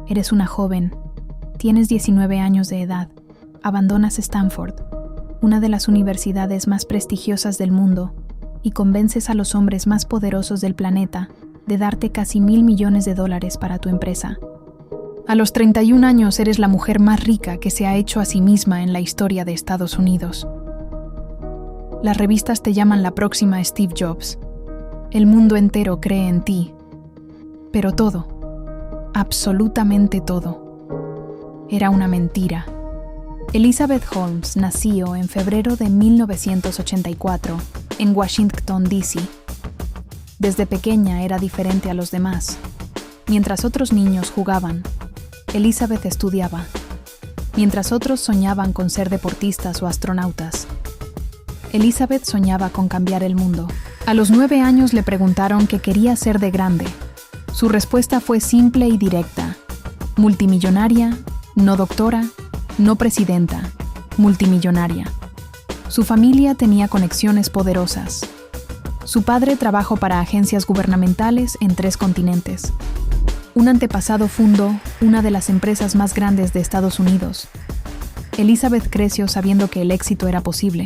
Eres una joven, tienes 19 años de edad, abandonas Stanford, una de las universidades más prestigiosas del mundo, y convences a los hombres más poderosos del planeta de darte casi $1,000 millones para tu empresa. A los 31 años eres la mujer más rica que se ha hecho a sí misma en la historia de Estados Unidos. Las revistas te llaman la próxima Steve Jobs. El mundo entero cree en ti. Pero todo, absolutamente todo, era una mentira. Elizabeth Holmes nació en febrero de 1984 en Washington, D.C. Desde pequeña era diferente a los demás. Mientras otros niños jugaban, Elizabeth estudiaba. Mientras otros soñaban con ser deportistas o astronautas, Elizabeth soñaba con cambiar el mundo. A los 9 años le preguntaron qué quería ser de grande. Su respuesta fue simple y directa: multimillonaria, no doctora, no presidenta, multimillonaria. Su familia tenía conexiones poderosas. Su padre trabajó para agencias gubernamentales en 3 continentes. Un antepasado fundó una de las empresas más grandes de Estados Unidos. Elizabeth creció sabiendo que el éxito era posible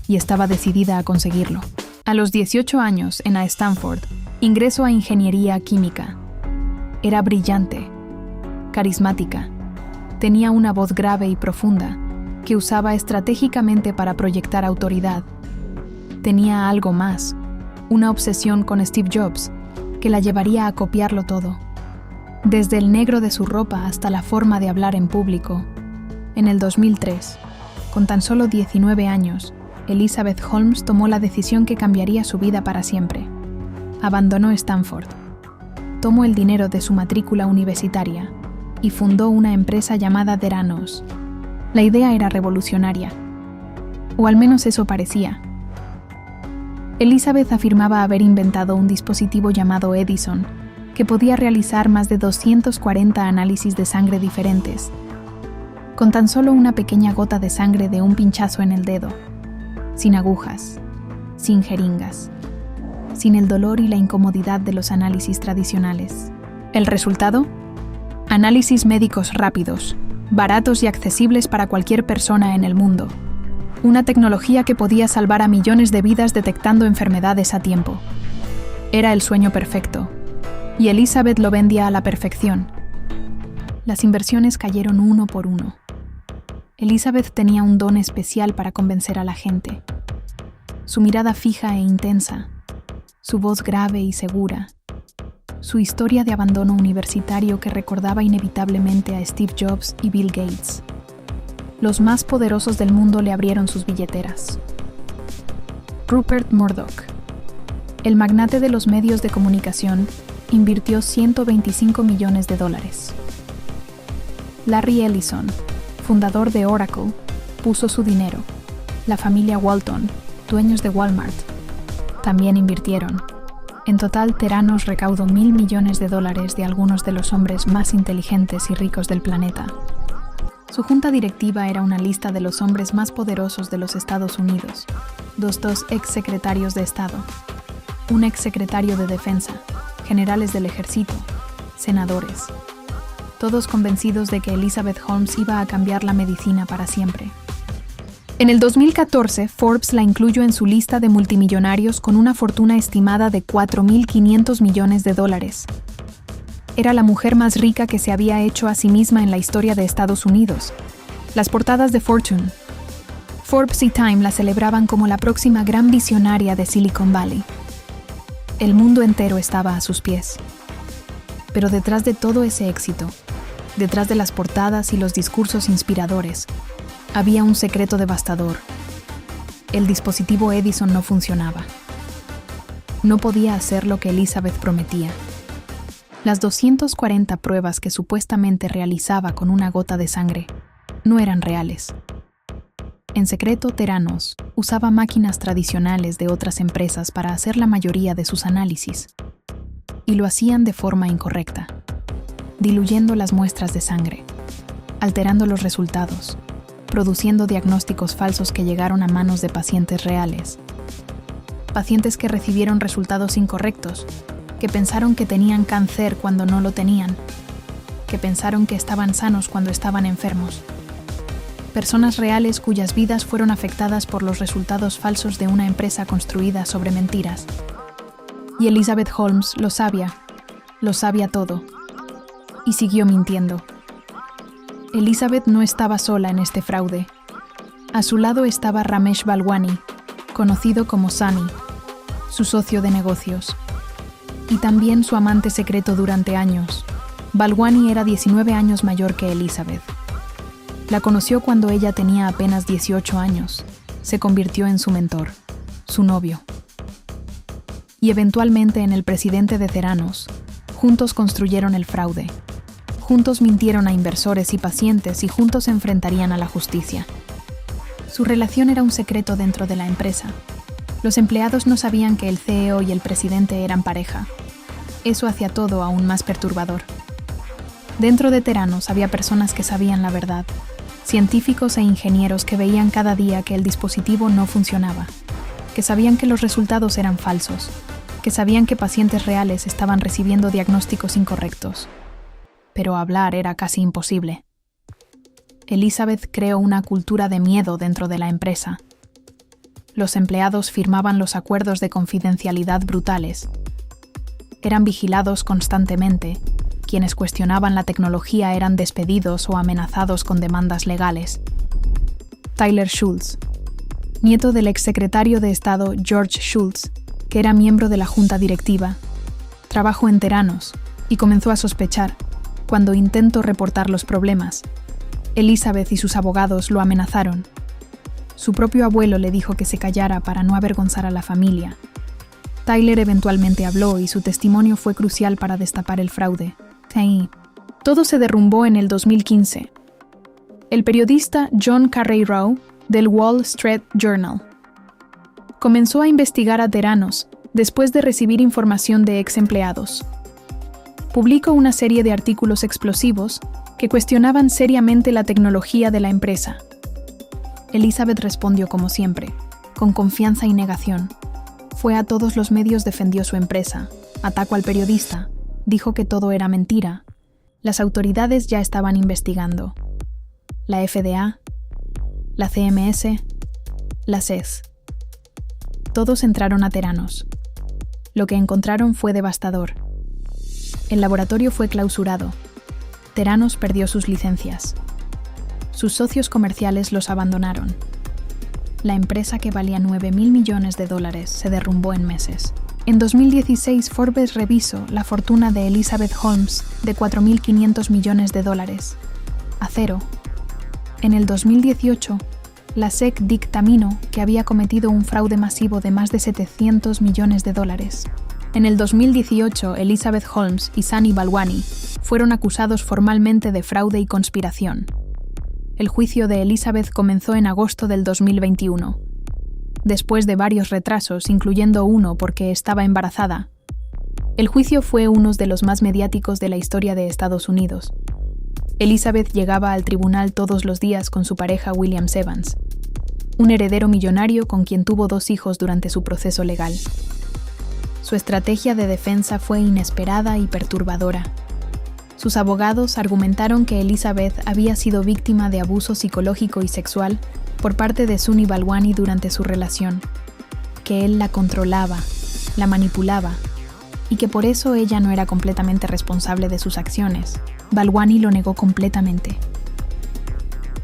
y estaba decidida a conseguirlo. A los 18 años, en Stanford, ingresó a ingeniería química. Era brillante, carismática, tenía una voz grave y profunda que usaba estratégicamente para proyectar autoridad. Tenía algo más, una obsesión con Steve Jobs, que la llevaría a copiarlo todo. Desde el negro de su ropa hasta la forma de hablar en público. En el 2003, con tan solo 19 años, Elizabeth Holmes tomó la decisión que cambiaría su vida para siempre. Abandonó Stanford, tomó el dinero de su matrícula universitaria y fundó una empresa llamada Theranos. La idea era revolucionaria, o al menos eso parecía. Elizabeth afirmaba haber inventado un dispositivo llamado Edison, que podía realizar más de 240 análisis de sangre diferentes, con tan solo una pequeña gota de sangre de un pinchazo en el dedo, sin agujas, sin jeringas, sin el dolor y la incomodidad de los análisis tradicionales. ¿El resultado? Análisis médicos rápidos, baratos y accesibles para cualquier persona en el mundo. Una tecnología que podía salvar a millones de vidas detectando enfermedades a tiempo. Era el sueño perfecto, y Elizabeth lo vendía a la perfección. Las inversiones cayeron uno por uno. Elizabeth tenía un don especial para convencer a la gente. Su mirada fija e intensa, su voz grave y segura, su historia de abandono universitario que recordaba inevitablemente a Steve Jobs y Bill Gates. Los más poderosos del mundo le abrieron sus billeteras. Rupert Murdoch, el magnate de los medios de comunicación, invirtió $125 millones. Larry Ellison, fundador de Oracle, puso su dinero. La familia Walton, dueños de Walmart, también invirtieron. En total, Theranos recaudó $1,000 millones de algunos de los hombres más inteligentes y ricos del planeta. Su junta directiva era una lista de los hombres más poderosos de los Estados Unidos, dos exsecretarios de Estado, un exsecretario de Defensa, generales del ejército, senadores, todos convencidos de que Elizabeth Holmes iba a cambiar la medicina para siempre. En el 2014, Forbes la incluyó en su lista de multimillonarios con una fortuna estimada de $4,500 millones. Era la mujer más rica que se había hecho a sí misma en la historia de Estados Unidos. Las portadas de Fortune, Forbes y Time la celebraban como la próxima gran visionaria de Silicon Valley. El mundo entero estaba a sus pies. Pero detrás de todo ese éxito, detrás de las portadas y los discursos inspiradores, había un secreto devastador. El dispositivo Edison no funcionaba. No podía hacer lo que Elizabeth prometía. Las 240 pruebas que supuestamente realizaba con una gota de sangre no eran reales. En secreto, Theranos usaba máquinas tradicionales de otras empresas para hacer la mayoría de sus análisis. Y lo hacían de forma incorrecta, diluyendo las muestras de sangre, alterando los resultados, produciendo diagnósticos falsos que llegaron a manos de pacientes reales. Pacientes que recibieron resultados incorrectos, que pensaron que tenían cáncer cuando no lo tenían. que pensaron que estaban sanos cuando estaban enfermos. Personas reales cuyas vidas fueron afectadas por los resultados falsos de una empresa construida sobre mentiras. Y Elizabeth Holmes lo sabía todo. Y siguió mintiendo. Elizabeth no estaba sola en este fraude. A su lado estaba Ramesh Balwani, conocido como Sunny, su socio de negocios. Y también su amante secreto durante años. Balwani era 19 años mayor que Elizabeth. La conoció cuando ella tenía apenas 18 años. Se convirtió en su mentor, su novio. Y eventualmente en el presidente de Theranos. Juntos construyeron el fraude. Juntos mintieron a inversores y pacientes y juntos se enfrentarían a la justicia. Su relación era un secreto dentro de la empresa. Los empleados no sabían que el CEO y el presidente eran pareja. Eso hacía todo aún más perturbador. Dentro de Theranos había personas que sabían la verdad, científicos e ingenieros que veían cada día que el dispositivo no funcionaba, que sabían que los resultados eran falsos, que sabían que pacientes reales estaban recibiendo diagnósticos incorrectos. Pero hablar era casi imposible. Elizabeth creó una cultura de miedo dentro de la empresa. Los empleados firmaban los acuerdos de confidencialidad brutales. Eran vigilados constantemente. Quienes cuestionaban la tecnología eran despedidos o amenazados con demandas legales. Tyler Shultz, nieto del exsecretario de Estado George Shultz, que era miembro de la junta directiva, trabajó en Theranos y comenzó a sospechar cuando intentó reportar los problemas. Elizabeth y sus abogados lo amenazaron. Su propio abuelo le dijo que se callara para no avergonzar a la familia. Tyler eventualmente habló y su testimonio fue crucial para destapar el fraude. Todo se derrumbó en el 2015. El periodista John Carreyrou, del Wall Street Journal, comenzó a investigar a Theranos después de recibir información de ex empleados. Publicó una serie de artículos explosivos que cuestionaban seriamente la tecnología de la empresa. Elizabeth respondió como siempre, con confianza y negación. Fue a todos los medios, defendió su empresa, atacó al periodista, dijo que todo era mentira. Las autoridades ya estaban investigando. La FDA, la CMS, la SES. Todos entraron a Theranos. Lo que encontraron fue devastador. El laboratorio fue clausurado. Theranos perdió sus licencias. Sus socios comerciales los abandonaron. La empresa, que valía $9.000 millones, se derrumbó en meses. En 2016, Forbes revisó la fortuna de Elizabeth Holmes de $4.500 millones a cero. En el 2018, la SEC dictaminó que había cometido un fraude masivo de más de $700 millones. En el 2018, Elizabeth Holmes y Sunny Balwani fueron acusados formalmente de fraude y conspiración. El juicio de Elizabeth comenzó en agosto del 2021. Después de varios retrasos, incluyendo uno porque estaba embarazada. El juicio fue uno de los más mediáticos de la historia de Estados Unidos. Elizabeth llegaba al tribunal todos los días con su pareja William Evans, un heredero millonario con quien tuvo 2 hijos durante su proceso legal. Su estrategia de defensa fue inesperada y perturbadora. Sus abogados argumentaron que Elizabeth había sido víctima de abuso psicológico y sexual por parte de Sunny Balwani durante su relación, que él la controlaba, la manipulaba, y que por eso ella no era completamente responsable de sus acciones. Balwani lo negó completamente.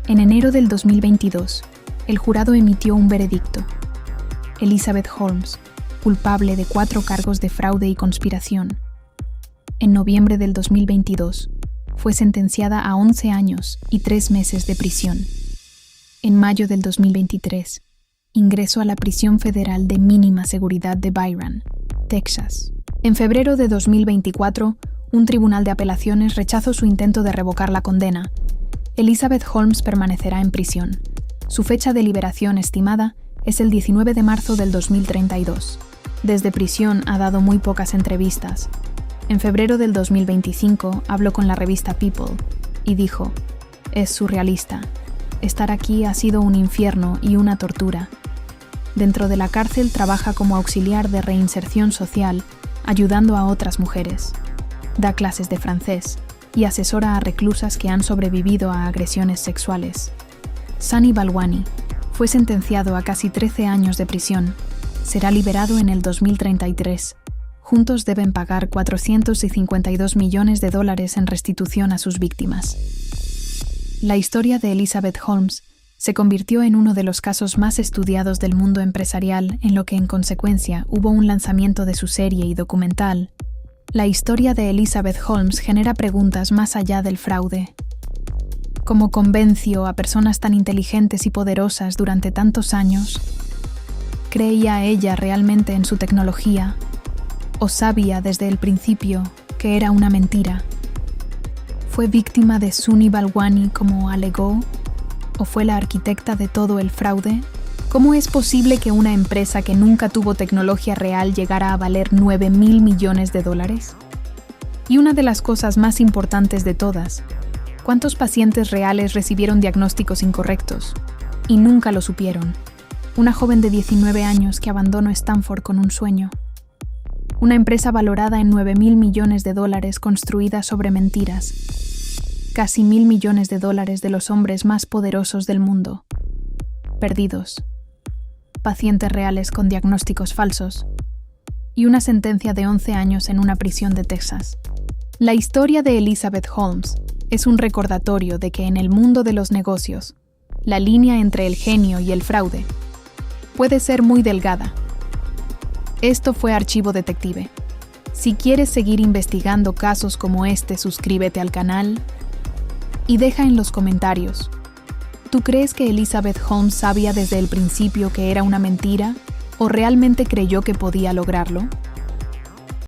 En enero del 2022, el jurado emitió un veredicto. Elizabeth Holmes, culpable de 4 cargos de fraude y conspiración. En noviembre del 2022, fue sentenciada a 11 años y 3 meses de prisión. En mayo del 2023, ingresó a la prisión federal de mínima seguridad de Byron, Texas. En febrero de 2024, un tribunal de apelaciones rechazó su intento de revocar la condena. Elizabeth Holmes permanecerá en prisión. Su fecha de liberación estimada es el 19 de marzo del 2032. Desde prisión ha dado muy pocas entrevistas. En febrero del 2025 habló con la revista People y dijo: «Es surrealista. Estar aquí ha sido un infierno y una tortura. Dentro de la cárcel trabaja como auxiliar de reinserción social, ayudando a otras mujeres. Da clases de francés. y asesora a reclusas que han sobrevivido a agresiones sexuales. Sunny Balwani fue sentenciado a casi 13 años de prisión. Será liberado en el 2033. Juntos deben pagar $452 millones en restitución a sus víctimas. La historia de Elizabeth Holmes se convirtió en uno de los casos más estudiados del mundo empresarial, en lo que en consecuencia hubo un lanzamiento de su serie y documental. La historia de Elizabeth Holmes genera preguntas más allá del fraude. ¿Cómo convenció a personas tan inteligentes y poderosas durante tantos años? ¿Creía ella realmente en su tecnología? ¿O sabía desde el principio que era una mentira? ¿Fue víctima de Sunny Balwani como alegó? ¿O fue la arquitecta de todo el fraude? ¿Cómo es posible que una empresa que nunca tuvo tecnología real llegara a valer $9.000 millones? Y una de las cosas más importantes de todas, ¿cuántos pacientes reales recibieron diagnósticos incorrectos? Y nunca lo supieron. Una joven de 19 años que abandonó Stanford con un sueño. Una empresa valorada en $9.000 millones construida sobre mentiras. Casi $1.000 millones de los hombres más poderosos del mundo. Perdidos. Pacientes reales con diagnósticos falsos. Y una sentencia de 11 años en una prisión de Texas. La historia de Elizabeth Holmes es un recordatorio de que en el mundo de los negocios, la línea entre el genio y el fraude puede ser muy delgada. Esto fue Archivo Detective. Si quieres seguir investigando casos como este, suscríbete al canal y deja en los comentarios. ¿Tú crees que Elizabeth Holmes sabía desde el principio que era una mentira o realmente creyó que podía lograrlo?